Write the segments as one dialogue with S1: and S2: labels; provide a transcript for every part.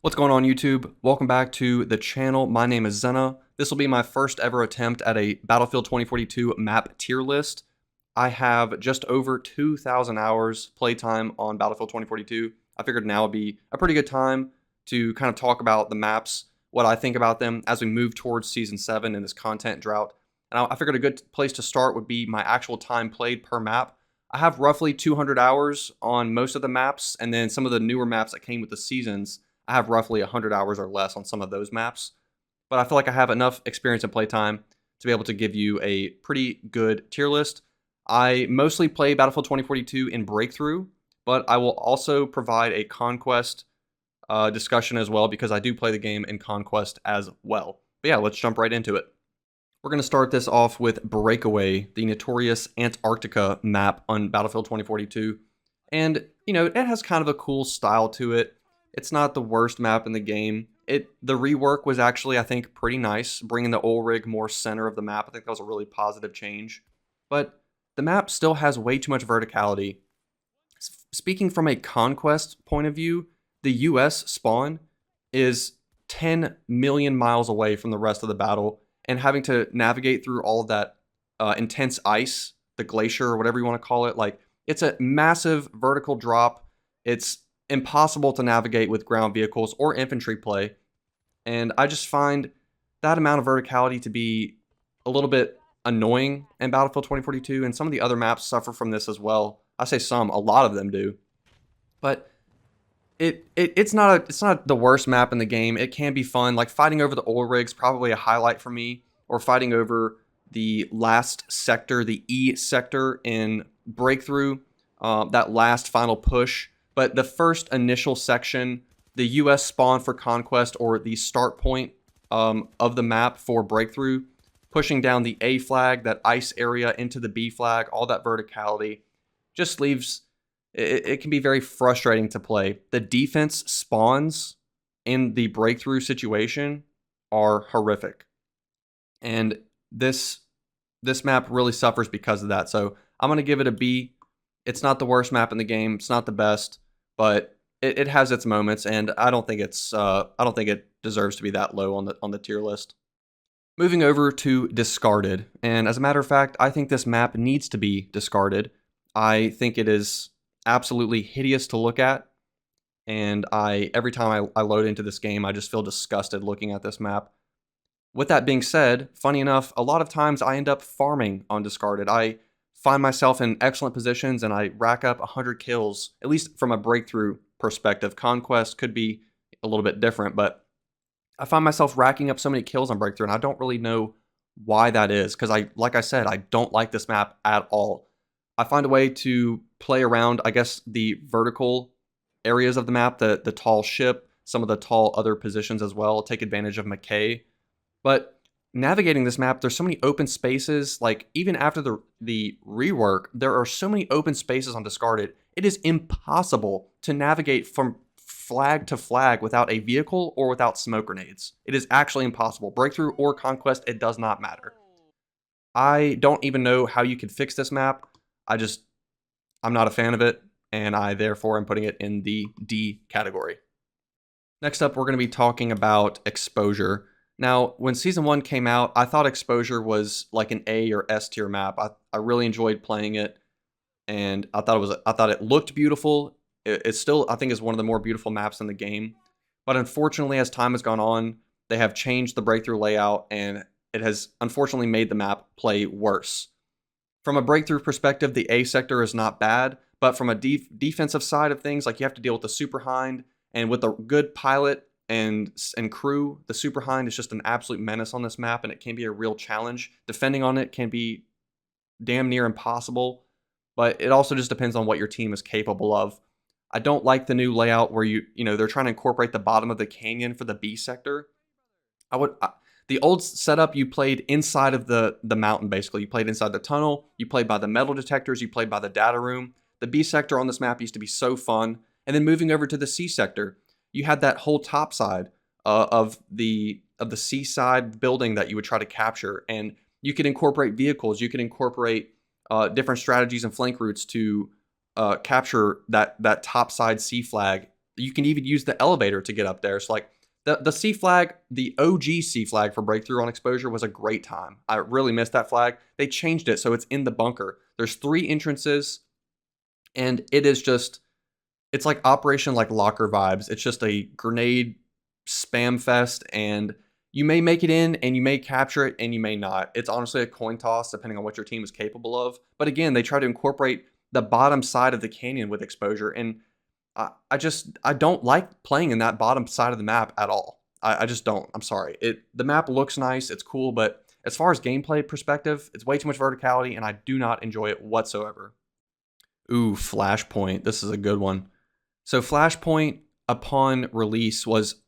S1: What's going on, YouTube? Welcome back to the channel. My name is Zenna. This will be my first ever attempt at a Battlefield 2042 map tier list. I have just over 2,000 hours playtime on Battlefield 2042. I figured now would be a pretty good time to kind of talk about the maps, what I think about them as we move towards Season 7 in this content drought. And I figured a good place to start would be my actual time played per map. I have roughly 200 hours on most of the maps, and then some of the newer maps that came with the seasons, I have roughly 100 hours or less on some of those maps, but I feel like I have enough experience and playtime to be able to give you a pretty good tier list. I mostly play Battlefield 2042 in Breakthrough, but I will also provide a Conquest discussion as well because I do play the game in Conquest as well. But yeah, let's jump right into it. We're going to start this off with Breakaway, the notorious Antarctica map on Battlefield 2042. And, you know, it has kind of a cool style to it. It's not the worst map in the game. The rework was actually, I think, pretty nice, bringing the oil rig more center of the map. I think that was a really positive change. But the map still has way too much verticality. Speaking from a conquest point of view, the US spawn is 10 million miles away from the rest of the battle, and having to navigate through all of that intense ice, the glacier, or whatever you want to call it, like, it's a massive vertical drop. It's impossible to navigate with ground vehicles or infantry play, and I just find that amount of verticality to be a little bit annoying in Battlefield 2042, and some of the other maps suffer from this as well. I say some, a lot of them do, but it's not the worst map in the game. It can be fun. Like, fighting over the oil rigs, probably a highlight for me, or fighting over the last sector, the E sector in Breakthrough, that last final push. But the first initial section, the US spawn for Conquest, or the start point of the map for Breakthrough, pushing down the A flag, that ice area, into the B flag, all that verticality, just leaves, it can be very frustrating to play. The defense spawns in the Breakthrough situation are horrific. And this map really suffers because of that. So I'm going to give it a B. It's not the worst map in the game. It's not the best, but it has its moments, and I don't think it deserves to be that low on the tier list. Moving over to discarded, and as a matter of fact, I think this map needs to be discarded. I think it is absolutely hideous to look at, and every time I load into this game, I just feel disgusted looking at this map. With that being said, funny enough, a lot of times I end up farming on discarded. I find myself in excellent positions and I rack up 100 kills, at least from a Breakthrough perspective. Conquest could be a little bit different, but I find myself racking up so many kills on Breakthrough, and I don't really know why that is, because like I said, I don't like this map at all. I find a way to play around, I guess, the vertical areas of the map, the tall ship, some of the tall other positions as well, take advantage of McKay. But navigating this map, there's so many open spaces. Like, even after the rework, there are so many open spaces on discarded. It is impossible to navigate from flag to flag without a vehicle or without smoke grenades. It is actually impossible. Breakthrough or Conquest, it does not matter. I don't even know how you could fix this map. I'm not a fan of it, and I therefore am putting it in the D category. Next up, we're going to be talking about exposure. Now, when Season 1 came out, I thought Exposure was like an A or S tier map. I really enjoyed playing it, and I thought it looked beautiful. It still, I think, is one of the more beautiful maps in the game. But unfortunately, as time has gone on, they have changed the Breakthrough layout, and it has unfortunately made the map play worse. From a Breakthrough perspective, the A sector is not bad, but from a defensive side of things, like, you have to deal with the Super Hind, and with a good pilot and crew, the Super Hind is just an absolute menace on this map, and it can be a real challenge. Defending on it can be damn near impossible, but it also just depends on what your team is capable of. I don't like the new layout where they're trying to incorporate the bottom of the canyon for the B sector. The old setup, you played inside of the mountain, basically. You played inside the tunnel, you played by the metal detectors, you played by the data room. The B sector on this map used to be so fun. And then moving over to the C sector, you had that whole top side of the seaside building that you would try to capture, and you could incorporate vehicles, you could incorporate different strategies and flank routes to capture that top side C flag. You can even use the elevator to get up there. So like the C flag, the OG C flag for breakthrough on exposure was a great time. I really missed that flag. They changed it so it's in the bunker. There's 3 entrances, and it is just, it's like Operation like Locker vibes. It's just a grenade spam fest, and you may make it in and you may capture it and you may not. It's honestly a coin toss depending on what your team is capable of. But again, they try to incorporate the bottom side of the canyon with exposure, and I don't like playing in that bottom side of the map at all. I just don't. I'm sorry. The map looks nice, it's cool, but as far as gameplay perspective, it's way too much verticality, and I do not enjoy it whatsoever. Ooh, Flashpoint. This is a good one. So Flashpoint, upon release, was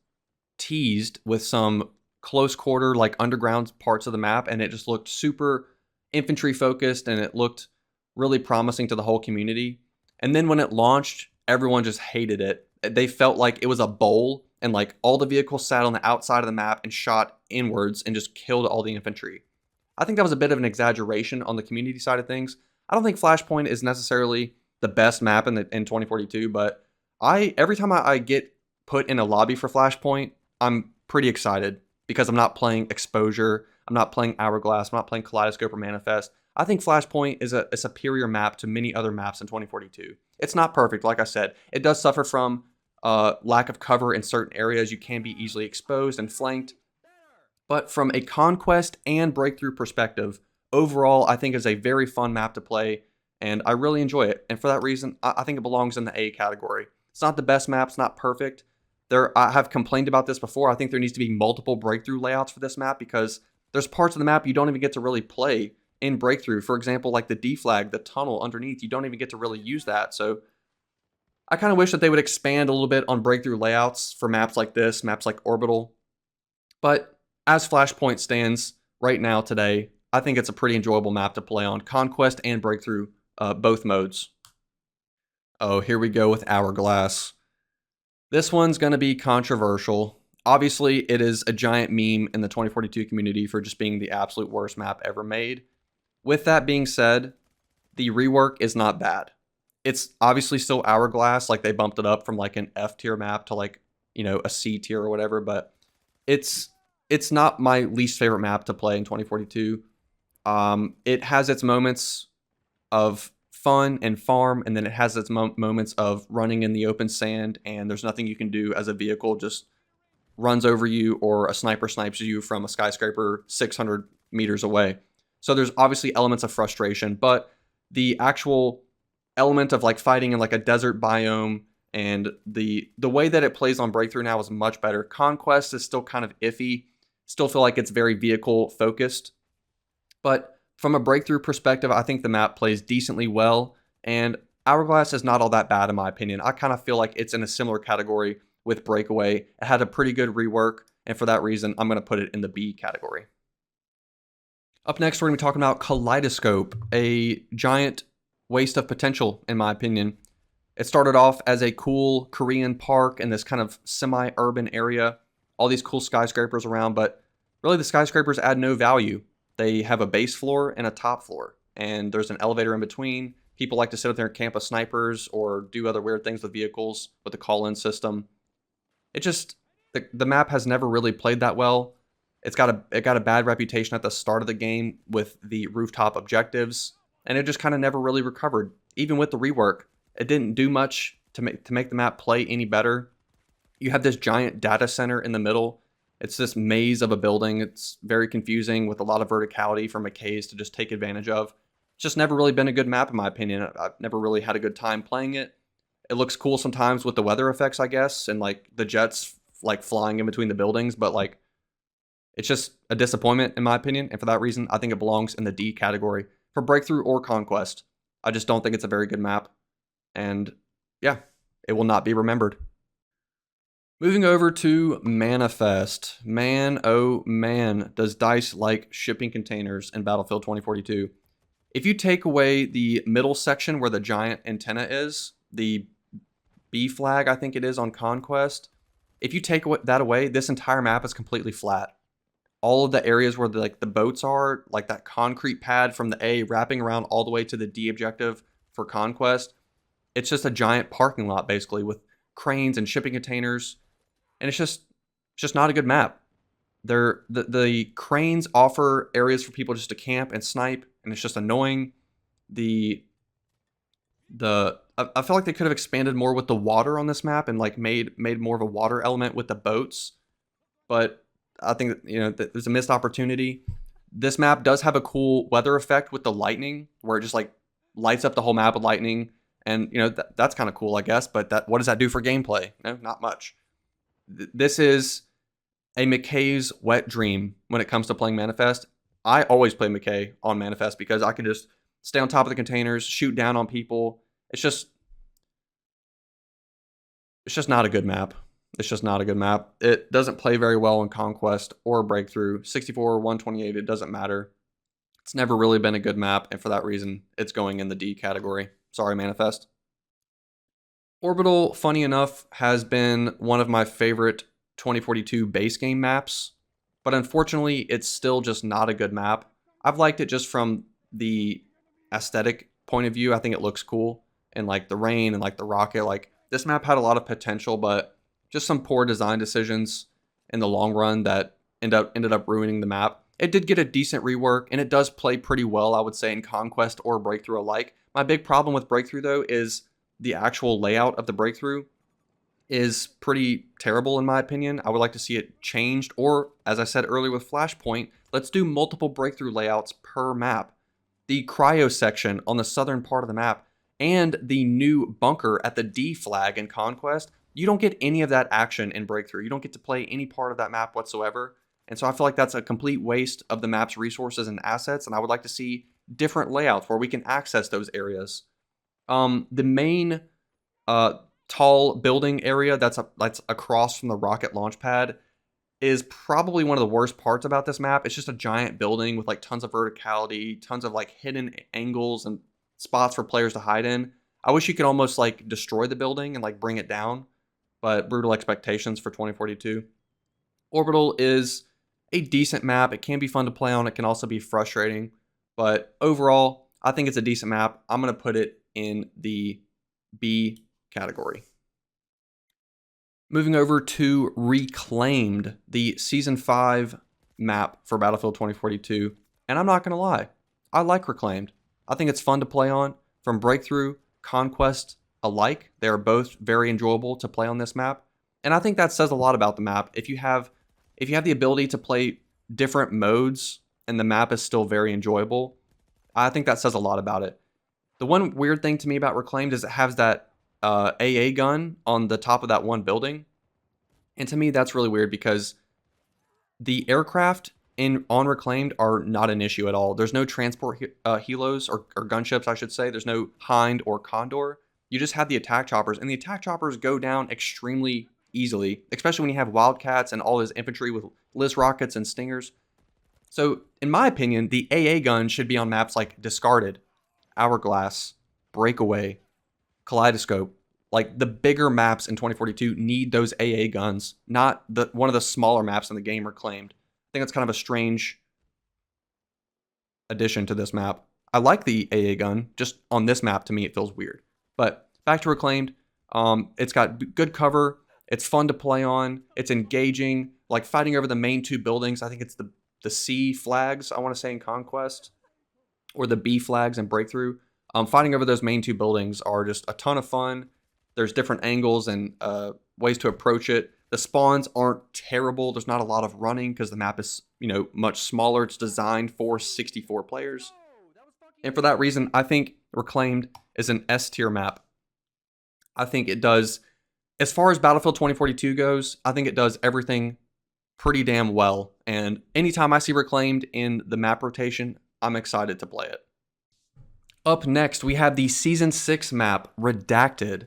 S1: teased with some close quarter, like underground parts of the map, and it just looked super infantry focused, and it looked really promising to the whole community. And then when it launched, everyone just hated it. They felt like it was a bowl, and like all the vehicles sat on the outside of the map and shot inwards and just killed all the infantry. I think that was a bit of an exaggeration on the community side of things. I don't think Flashpoint is necessarily the best map in 2042, but every time I get put in a lobby for Flashpoint, I'm pretty excited because I'm not playing Exposure, I'm not playing Hourglass, I'm not playing Kaleidoscope or Manifest. I think Flashpoint is a superior map to many other maps in 2042. It's not perfect, like I said. It does suffer from lack of cover in certain areas. You can be easily exposed and flanked. But from a conquest and breakthrough perspective, overall, I think is a very fun map to play, and I really enjoy it. And for that reason, I think it belongs in the A category. It's not the best map, it's not perfect. I have complained about this before. I think there needs to be multiple breakthrough layouts for this map because there's parts of the map you don't even get to really play in breakthrough. For example, like the D flag, the tunnel underneath, you don't even get to really use that. So I kind of wish that they would expand a little bit on breakthrough layouts for maps like this, maps like Orbital. But as Flashpoint stands right now today, I think it's a pretty enjoyable map to play on Conquest and Breakthrough, both modes. Oh, here we go with Hourglass. This one's going to be controversial. Obviously, it is a giant meme in the 2042 community for just being the absolute worst map ever made. With that being said, the rework is not bad. It's obviously still Hourglass, like they bumped it up from like an F tier map to like, a C tier or whatever, but it's not my least favorite map to play in 2042. It has its moments of fun and farm, and then it has its moments of running in the open sand, and there's nothing you can do as a vehicle just runs over you, or a sniper snipes you from a skyscraper 600 meters away. So there's obviously elements of frustration, but the actual element of like fighting in like a desert biome and the way that it plays on Breakthrough now is much better. Conquest is still kind of iffy. Still feel like it's very vehicle focused. But from a Breakthrough perspective, I think the map plays decently well, and Hourglass is not all that bad in my opinion. I kind of feel like it's in a similar category with Breakaway. It had a pretty good rework, and for that reason, I'm going to put it in the B category. Up next, we're going to be talking about Kaleidoscope, a giant waste of potential, in my opinion. It started off as a cool Korean park in this kind of semi-urban area. All these cool skyscrapers around, but really the skyscrapers add no value. They have a base floor and a top floor, and there's an elevator in between. People like to sit up there and camp with snipers or do other weird things with vehicles with the call-in system. It just, the map has never really played that well. It got a bad reputation at the start of the game with the rooftop objectives, and it just kind of never really recovered. Even with the rework, it didn't do much to make the map play any better. You have this giant data center in the middle. It's this maze of a building. It's very confusing with a lot of verticality for McKays to just take advantage of. It's just never really been a good map in my opinion. I've never really had a good time playing it. It looks cool sometimes with the weather effects, I guess, and like the jets like flying in between the buildings, but like it's just a disappointment in my opinion, and for that reason, I think it belongs in the D category for Breakthrough or Conquest. I just don't think it's a very good map, and yeah, it will not be remembered. Moving over to Manifest. Man, oh man, does DICE like shipping containers in Battlefield 2042. If you take away the middle section where the giant antenna is, the B flag I think it is on Conquest, if you take that away, this entire map is completely flat. All of the areas where the boats are, like that concrete pad from the A wrapping around all the way to the D objective for Conquest, it's just a giant parking lot basically with cranes and shipping containers, and it's just not a good map. The cranes offer areas for people just to camp and snipe, and it's just annoying. I feel like they could have expanded more with the water on this map and like made more of a water element with the boats, but I think there's a missed opportunity. This map does have a cool weather effect with the lightning, where it just like lights up the whole map with lightning, and that's kind of cool, I guess. But what does that do for gameplay? No, not much. This is a McKay's wet dream when it comes to playing Manifest. I always play McKay on Manifest because I can just stay on top of the containers, shoot down on people. It's just not a good map. It's just not a good map. It doesn't play very well in Conquest or Breakthrough. 64 or 128, it doesn't matter. It's never really been a good map, and for that reason, it's going in the D category. Sorry, Manifest. Orbital, funny enough, has been one of my favorite 2042 base game maps, but unfortunately, it's still just not a good map. I've liked it just from the aesthetic point of view. I think it looks cool, and like the rain and like the rocket, like this map had a lot of potential, but just some poor design decisions in the long run that ended up ruining the map. It did get a decent rework, and it does play pretty well, I would say, in Conquest or Breakthrough alike. My big problem with Breakthrough, though, is the actual layout of the Breakthrough is pretty terrible, in my opinion. I would like to see it changed, or, as I said earlier with Flashpoint, let's do multiple Breakthrough layouts per map. The cryo section on the southern part of the map and the new bunker at the D flag in Conquest, you don't get any of that action in Breakthrough. You don't get to play any part of that map whatsoever. And so I feel like that's a complete waste of the map's resources and assets, and I would like to see different layouts where we can access those areas. The main tall building area that's across from the rocket launch pad is probably one of the worst parts about this map. It's just a giant building with like tons of verticality, tons of like hidden angles and spots for players to hide in. I wish you could almost like destroy the building and like bring it down, but brutal expectations for 2042. Orbital is a decent map. It can be fun to play on. It can also be frustrating, but overall, I think it's a decent map. I'm going to put it in the B category. Moving over to Reclaimed, the Season 5 map for Battlefield 2042. And I'm not going to lie, I like Reclaimed. I think it's fun to play on. From Breakthrough, Conquest alike, they are both very enjoyable to play on this map. And I think that says a lot about the map. If you have the ability to play different modes and the map is still very enjoyable, I think that says a lot about it. The one weird thing to me about Reclaimed is it has that AA gun on the top of that one building. And to me, that's really weird because the aircraft on Reclaimed are not an issue at all. There's no transport helos or gunships, I should say. There's no Hind or Condor. You just have the attack choppers, and the attack choppers go down extremely easily, especially when you have Wildcats and all his infantry with Liz rockets and Stingers. So, in my opinion, the AA gun should be on maps like Discarded, Hourglass, Breakaway, Kaleidoscope. Like, the bigger maps in 2042 need those AA guns, not one of the smaller maps in the game Reclaimed. I think it's kind of a strange addition to this map. I like the AA gun, just on this map, to me, it feels weird. But back to Reclaimed, it's got good cover, it's fun to play on, it's engaging, like fighting over the main two buildings. I think it's the C flags, I want to say, in Conquest, or the B flags in Breakthrough. Fighting over those main two buildings are just a ton of fun. There's different angles and ways to approach it. The spawns aren't terrible. There's not a lot of running because the map is, much smaller. It's designed for 64 players. And for that reason, I think Reclaimed is an S tier map. I think it does, as far as Battlefield 2042 goes, I think it does everything pretty damn well. And anytime I see Reclaimed in the map rotation, I'm excited to play it. Up next, we have the Season 6 map, Redacted.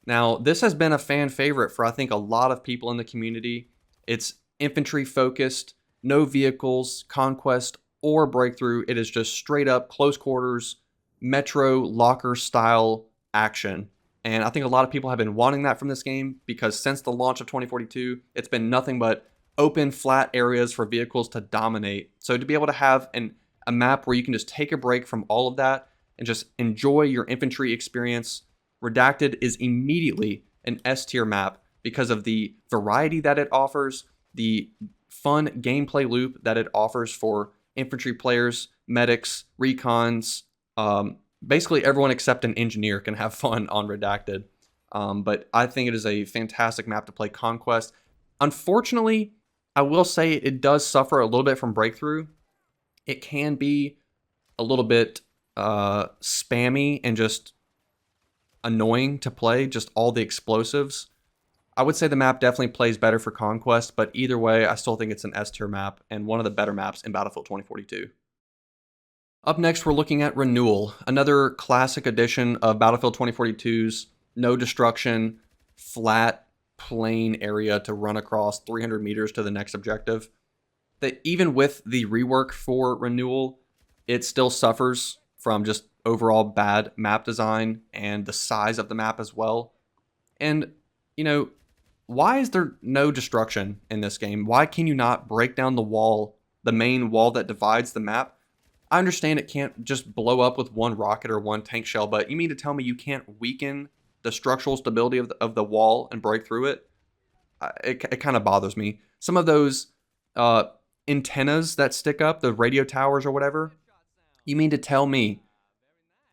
S1: Now, this has been a fan favorite for, I think, a lot of people in the community. It's infantry focused, no vehicles, Conquest, or Breakthrough. It is just straight up close quarters, Metro locker style action. And I think a lot of people have been wanting that from this game because since the launch of 2042, it's been nothing but open, flat areas for vehicles to dominate. So to be able to have a map where you can just take a break from all of that and just enjoy your infantry experience, Redacted is immediately an S tier map because of the variety that it offers, the fun gameplay loop that it offers for infantry players, medics, recons. Basically, everyone except an engineer can have fun on Redacted. But I think it is a fantastic map to play Conquest. Unfortunately, I will say it does suffer a little bit from Breakthrough. It can be a little bit spammy and just annoying to play, just all the explosives. I would say the map definitely plays better for Conquest, but either way, I still think it's an S tier map and one of the better maps in Battlefield 2042. Up next, we're looking at Renewal, another classic edition of Battlefield 2042's no destruction, flat, plain area to run across 300 meters to the next objective. That even with the rework for Renewal, it still suffers from just overall bad map design and the size of the map as well. And, you know, why is there no destruction in this game? Why can you not break down the wall, the main wall that divides the map? I understand it can't just blow up with one rocket or one tank shell, but you mean to tell me you can't weaken the structural stability of the wall and break through it? It kind of bothers me. Some of those antennas that stick up, the radio towers or whatever, you mean to tell me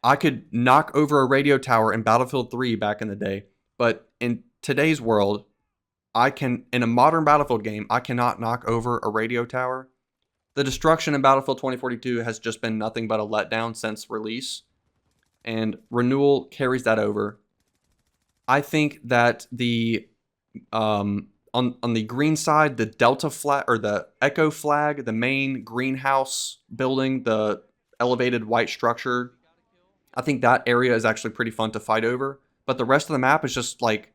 S1: I could knock over a radio tower in Battlefield 3 back in the day, but in today's world, in a modern Battlefield game, I cannot knock over a radio tower? The destruction in Battlefield 2042 has just been nothing but a letdown since release, and Renewal carries that over. I think that the on the green side, the Delta flag or the Echo flag, the main greenhouse building, the elevated white structure, I think that area is actually pretty fun to fight over. But the rest of the map is just like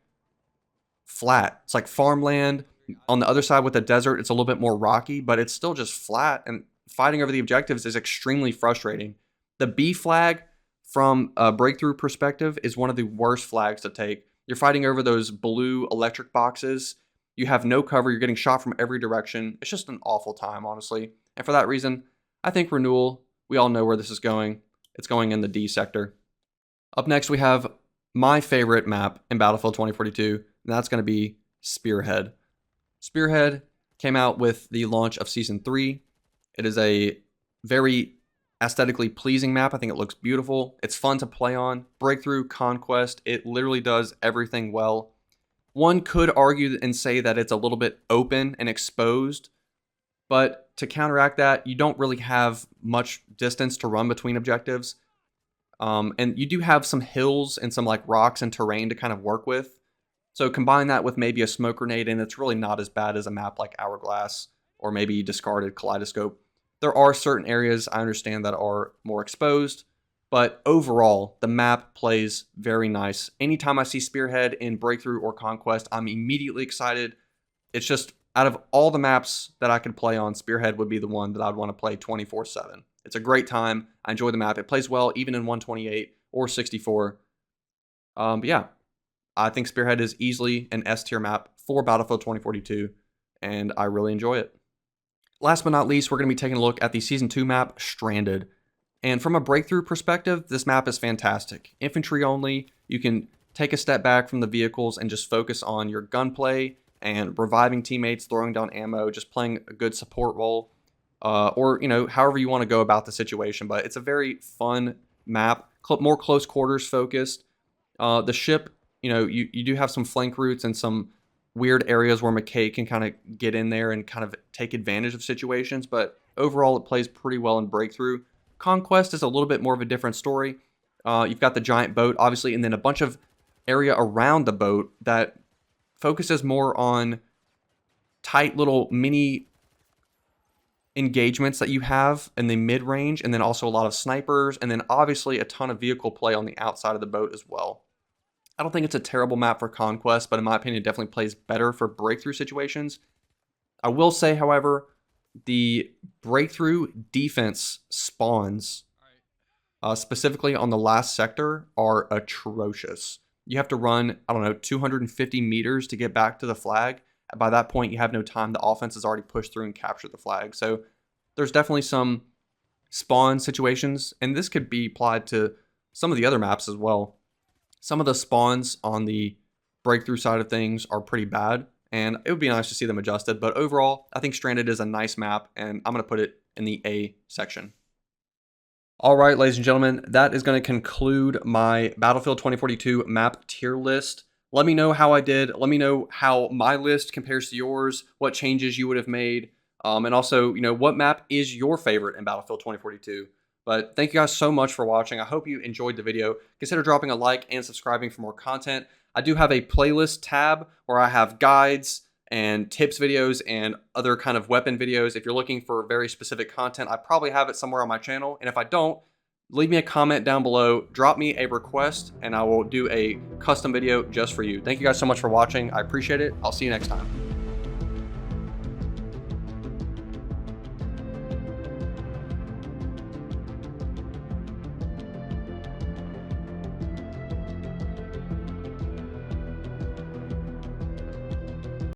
S1: flat. It's like farmland. On the other side with the desert, it's a little bit more rocky, but it's still just flat. And fighting over the objectives is extremely frustrating. The B flag, from a breakthrough perspective, is one of the worst flags to take. You're fighting over those blue electric boxes. You have no cover. You're getting shot from every direction. It's just an awful time, honestly. And for that reason, I think Renewal, we all know where this is going. It's going in the D sector. Up next, we have my favorite map in Battlefield 2042, and that's going to be Spearhead. Spearhead came out with the launch of Season 3. It is a very aesthetically pleasing map. I think it looks beautiful. It's fun to play on. Breakthrough, Conquest, it literally does everything well. One could argue and say that it's a little bit open and exposed, but to counteract that, you don't really have much distance to run between objectives. And you do have some hills and some like rocks and terrain to kind of work with. So combine that with maybe a smoke grenade, and it's really not as bad as a map like Hourglass or maybe discarded Kaleidoscope. There are certain areas I understand that are more exposed, but overall, the map plays very nice. Anytime I see Spearhead in Breakthrough or Conquest, I'm immediately excited. It's just, out of all the maps that I could play on, Spearhead would be the one that I'd want to play 24/7. It's a great time. I enjoy the map. It plays well even in 128 or 64. But yeah, I think Spearhead is easily an S tier map for Battlefield 2042, and I really enjoy it. Last but not least, we're going to be taking a look at the Season 2 map, Stranded. And from a breakthrough perspective, this map is fantastic. Infantry only, you can take a step back from the vehicles and just focus on your gunplay and reviving teammates, throwing down ammo, just playing a good support role. Or, however you want to go about the situation. But it's a very fun map, more close quarters focused. The ship, you do have some flank routes and some weird areas where McKay can kind of get in there and kind of take advantage of situations, but overall it plays pretty well in Breakthrough. Conquest is a little bit more of a different story. You've got the giant boat, obviously, and then a bunch of area around the boat that focuses more on tight little mini engagements that you have in the mid-range, and then also a lot of snipers, and then obviously a ton of vehicle play on the outside of the boat as well. I don't think it's a terrible map for Conquest, but in my opinion, it definitely plays better for breakthrough situations. I will say, however, the breakthrough defense spawns, specifically on the last sector, are atrocious. You have to run, 250 meters to get back to the flag. By that point, you have no time. The offense has already pushed through and captured the flag. So there's definitely some spawn situations, and this could be applied to some of the other maps as well. Some of the spawns on the breakthrough side of things are pretty bad, and it would be nice to see them adjusted. But overall, I think Stranded is a nice map, and I'm going to put it in the A section. All right, ladies and gentlemen, that is going to conclude my Battlefield 2042 map tier list. Let me know how I did. Let me know how my list compares to yours, what changes you would have made, and also, what map is your favorite in Battlefield 2042. But thank you guys so much for watching. I hope you enjoyed the video. Consider dropping a like and subscribing for more content. I do have a playlist tab where I have guides and tips videos and other kind of weapon videos. If you're looking for very specific content, I probably have it somewhere on my channel. And if I don't, leave me a comment down below, drop me a request, and I will do a custom video just for you. Thank you guys so much for watching. I appreciate it. I'll see you next time.